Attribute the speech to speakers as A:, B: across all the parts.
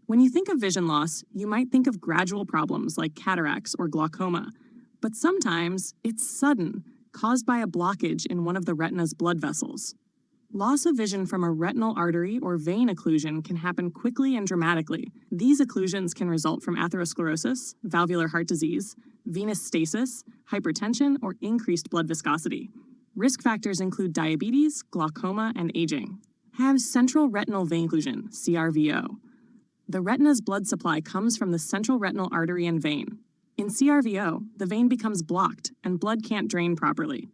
A: When you think of vision loss, you might think of gradual problems like cataracts or glaucoma, but sometimes it's sudden, caused by a blockage in one of the retina's blood vessels. Loss of vision from a retinal artery or vein occlusion can happen quickly and dramatically. These occlusions can result from atherosclerosis, valvular heart disease, venous stasis, hypertension, or increased blood viscosity. Risk factors include diabetes, glaucoma, and aging. Have central retinal vein occlusion, CRVO. The retina's blood supply comes from the central retinal artery and vein. In CRVO, the vein becomes blocked and blood can't drain properly.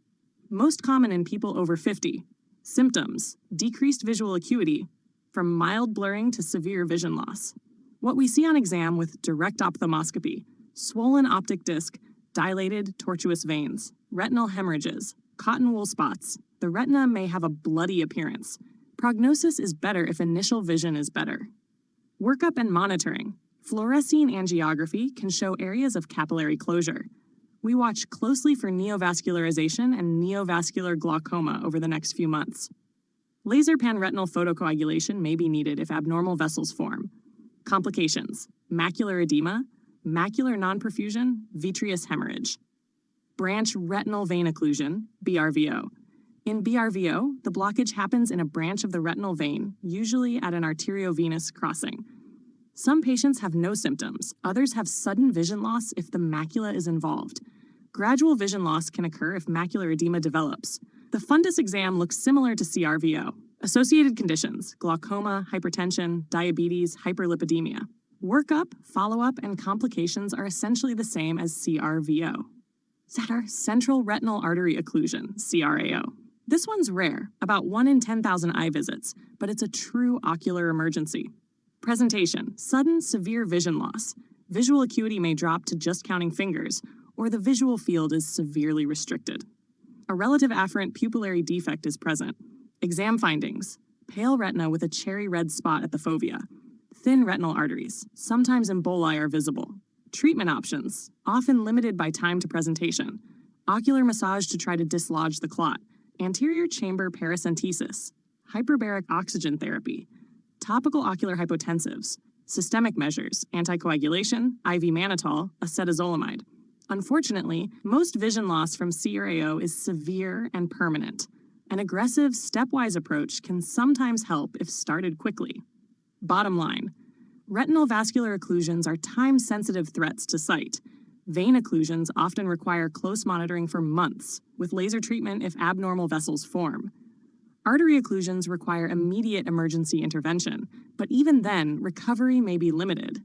A: Most common in people over 50. Symptoms: decreased visual acuity, from mild blurring to severe vision loss. What we see on exam with direct ophthalmoscopy: swollen optic disc, dilated, tortuous veins, retinal hemorrhages, cotton wool spots. The retina may have a bloody appearance. Prognosis is better if initial vision is better. Workup and monitoring. Fluorescein angiography can show areas of capillary closure. We watch closely for neovascularization and neovascular glaucoma over the next few months. Laser panretinal photocoagulation may be needed if abnormal vessels form. Complications: macular edema, macular non-perfusion, vitreous hemorrhage. Branch retinal vein occlusion, BRVO. In BRVO, the blockage happens in a branch of the retinal vein, usually at an arteriovenous crossing. Some patients have no symptoms, others have sudden vision loss if the macula is involved. Gradual vision loss can occur if macular edema develops. The fundus exam looks similar to CRVO. Associated conditions: glaucoma, hypertension, diabetes, hyperlipidemia. Workup, follow-up, and complications are essentially the same as CRVO. Central retinal artery occlusion, CRAO. This one's rare, about 1 in 10,000 eye visits, but it's a true ocular emergency. Presentation: sudden, severe vision loss. Visual acuity may drop to just counting fingers, or the visual field is severely restricted. A relative afferent pupillary defect is present. Exam findings: pale retina with a cherry red spot at the fovea. Thin retinal arteries, sometimes emboli are visible. Treatment options, often limited by time to presentation. Ocular massage to try to dislodge the clot. Anterior chamber paracentesis. Hyperbaric oxygen therapy. Topical ocular hypotensives. Systemic measures: anticoagulation, IV mannitol, acetazolamide. Unfortunately, most vision loss from CRAO is severe and permanent. An aggressive, stepwise approach can sometimes help if started quickly. Bottom line: retinal vascular occlusions are time-sensitive threats to sight. Vein occlusions often require close monitoring for months, with laser treatment if abnormal vessels form. Artery occlusions require immediate emergency intervention, but even then, recovery may be limited.